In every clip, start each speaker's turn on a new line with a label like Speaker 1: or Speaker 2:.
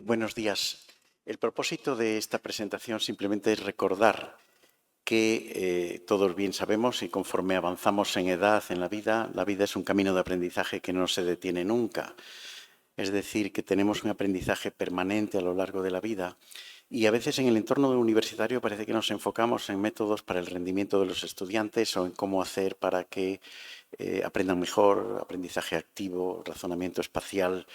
Speaker 1: Buenos días. El propósito de esta presentación simplemente es recordar que todos bien sabemos y conforme avanzamos en edad en la vida es un camino de aprendizaje que no se detiene nunca. Es decir, que tenemos un aprendizaje permanente a lo largo de la vida y a veces en el entorno universitario parece que nos enfocamos en métodos para el rendimiento de los estudiantes o en cómo hacer para que aprendan mejor, aprendizaje activo, razonamiento espacial,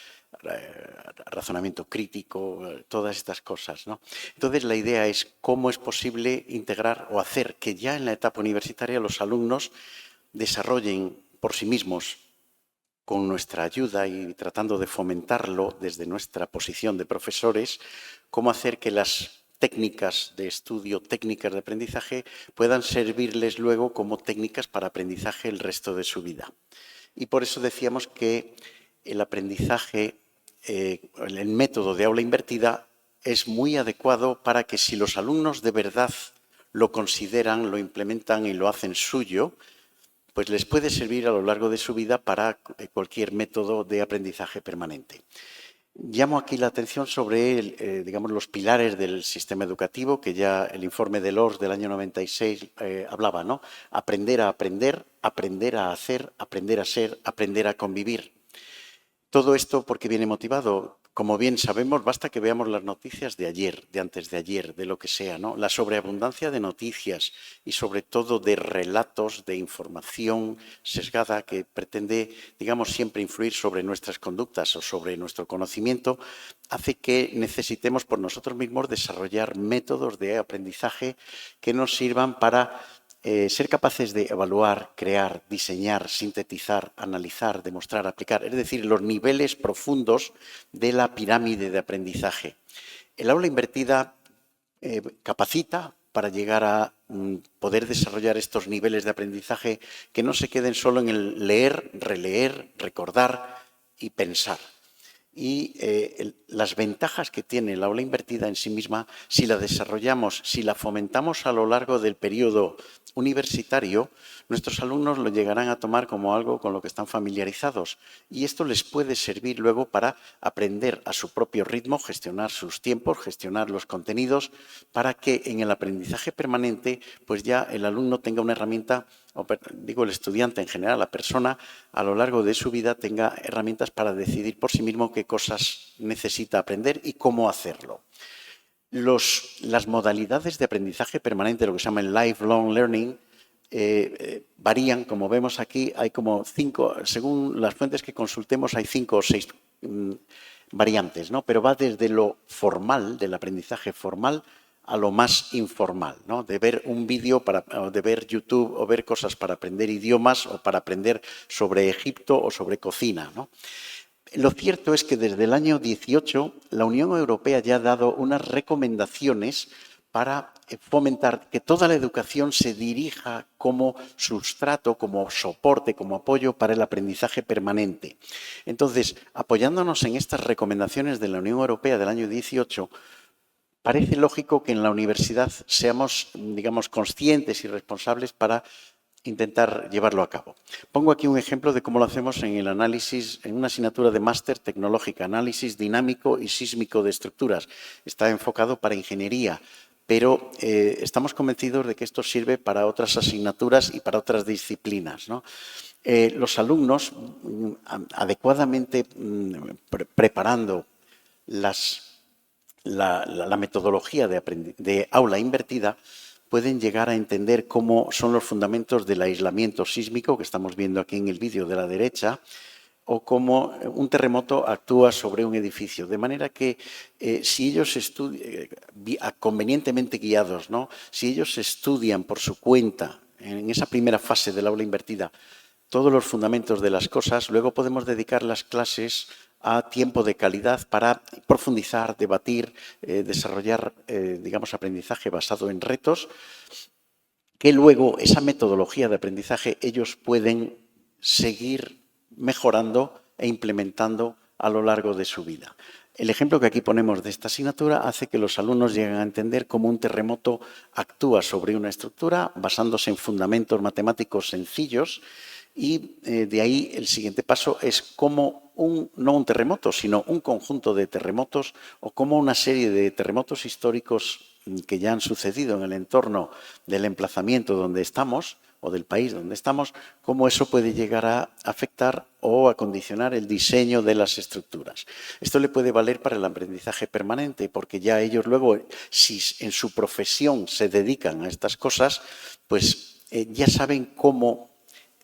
Speaker 1: razonamiento crítico, todas estas cosas, ¿no? Entonces, la idea es cómo es posible integrar o hacer que ya en la etapa universitaria los alumnos desarrollen por sí mismos, con nuestra ayuda y tratando de fomentarlo desde nuestra posición de profesores, cómo hacer que las técnicas de estudio, técnicas de aprendizaje, puedan servirles luego como técnicas para aprendizaje el resto de su vida. Y por eso decíamos que el aprendizaje, el método de aula invertida es muy adecuado para que si los alumnos de verdad lo consideran, lo implementan y lo hacen suyo, pues les puede servir a lo largo de su vida para cualquier método de aprendizaje permanente. Llamo aquí la atención sobre, digamos, los pilares del sistema educativo, que ya el informe de Delors del año 96 hablaba, ¿no? Aprender a aprender, aprender a hacer, aprender a ser, aprender a convivir. Todo esto porque viene motivado. Como bien sabemos, basta que veamos las noticias de ayer, de antes de ayer, de lo que sea, ¿no? La sobreabundancia de noticias y sobre todo de relatos, de información sesgada que pretende, digamos, siempre influir sobre nuestras conductas o sobre nuestro conocimiento, hace que necesitemos por nosotros mismos desarrollar métodos de aprendizaje que nos sirvan para ser capaces de evaluar, crear, diseñar, sintetizar, analizar, demostrar, aplicar, es decir, los niveles profundos de la pirámide de aprendizaje. El aula invertida capacita para llegar a poder desarrollar estos niveles de aprendizaje que no se queden solo en el leer, releer, recordar y pensar. Y las ventajas que tiene el aula invertida en sí misma, si la desarrollamos, si la fomentamos a lo largo del periodo universitario, nuestros alumnos lo llegarán a tomar como algo con lo que están familiarizados y esto les puede servir luego para aprender a su propio ritmo, gestionar sus tiempos, gestionar los contenidos, para que en el aprendizaje permanente pues ya el alumno tenga una herramienta, o digo el estudiante en general, la persona a lo largo de su vida tenga herramientas para decidir por sí mismo qué cosas necesita aprender y cómo hacerlo. Las modalidades de aprendizaje permanente, lo que se llama el lifelong learning, varían, como vemos aquí, hay como 5, según las fuentes que consultemos, hay 5 o 6 variantes, ¿no? Pero va desde lo formal, del aprendizaje formal, a lo más informal, ¿no? De ver un vídeo, de ver YouTube o ver cosas para aprender idiomas o para aprender sobre Egipto o sobre cocina, ¿no? Lo cierto es que desde el año 18 la Unión Europea ya ha dado unas recomendaciones para fomentar que toda la educación se dirija como sustrato, como soporte, como apoyo para el aprendizaje permanente. Entonces, apoyándonos en estas recomendaciones de la Unión Europea del año 18, parece lógico que en la universidad seamos, digamos, conscientes y responsables para intentar llevarlo a cabo. Pongo aquí un ejemplo de cómo lo hacemos en el análisis, en una asignatura de máster tecnológica, análisis dinámico y sísmico de estructuras. Está enfocado para ingeniería, pero estamos convencidos de que esto sirve para otras asignaturas y para otras disciplinas, ¿no? Los alumnos, adecuadamente preparando la metodología de aula invertida, pueden llegar a entender cómo son los fundamentos del aislamiento sísmico, que estamos viendo aquí en el vídeo de la derecha, o cómo un terremoto actúa sobre un edificio. De manera que si ellos estudian, convenientemente guiados, ¿no? Si ellos estudian por su cuenta, en esa primera fase del aula invertida, todos los fundamentos de las cosas, luego podemos dedicar las clases a tiempo de calidad para profundizar, debatir, desarrollar, digamos, aprendizaje basado en retos, que luego esa metodología de aprendizaje ellos pueden seguir mejorando e implementando a lo largo de su vida. El ejemplo que aquí ponemos de esta asignatura hace que los alumnos lleguen a entender cómo un terremoto actúa sobre una estructura basándose en fundamentos matemáticos sencillos Y de ahí el siguiente paso es cómo no un terremoto, sino un conjunto de terremotos o como una serie de terremotos históricos que ya han sucedido en el entorno del emplazamiento donde estamos o del país donde estamos, cómo eso puede llegar a afectar o a condicionar el diseño de las estructuras. Esto le puede valer para el aprendizaje permanente, porque ya ellos luego, si en su profesión se dedican a estas cosas, pues ya saben cómo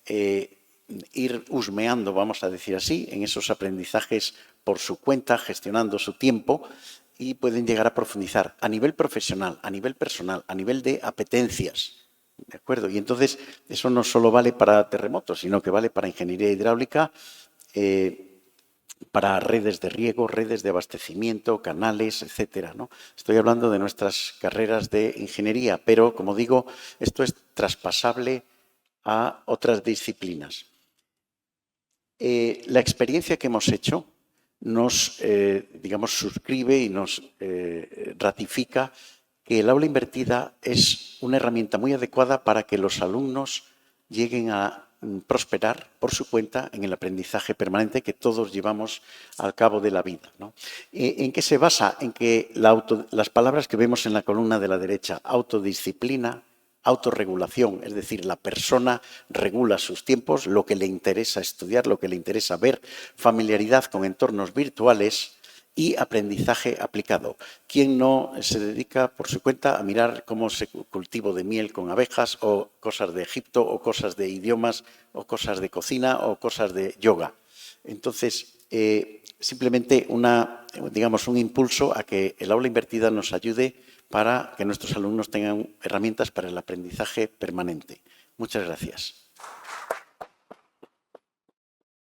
Speaker 1: ir husmeando, vamos a decir así, en esos aprendizajes por su cuenta, gestionando su tiempo, y pueden llegar a profundizar a nivel profesional, a nivel personal, a nivel de apetencias. ¿De acuerdo? Y entonces eso no solo vale para terremotos, sino que vale para ingeniería hidráulica, para redes de riego, redes de abastecimiento, canales, etcétera, ¿no? Estoy hablando de nuestras carreras de ingeniería, pero, como digo, esto es traspasable a otras disciplinas. La experiencia que hemos hecho nos, digamos, suscribe y nos ratifica que el aula invertida es una herramienta muy adecuada para que los alumnos lleguen a prosperar por su cuenta en el aprendizaje permanente que todos llevamos al cabo de la vida, ¿no? ¿En qué se basa? En que las palabras que vemos en la columna de la derecha, autodisciplina, autorregulación, es decir, la persona regula sus tiempos, lo que le interesa estudiar, lo que le interesa ver, familiaridad con entornos virtuales y aprendizaje aplicado. ¿Quién no se dedica por su cuenta a mirar cómo se cultivo de miel con abejas o cosas de Egipto o cosas de idiomas o cosas de cocina o cosas de yoga? Entonces, simplemente un impulso a que el aula invertida nos ayude para que nuestros alumnos tengan herramientas para el aprendizaje permanente. Muchas gracias.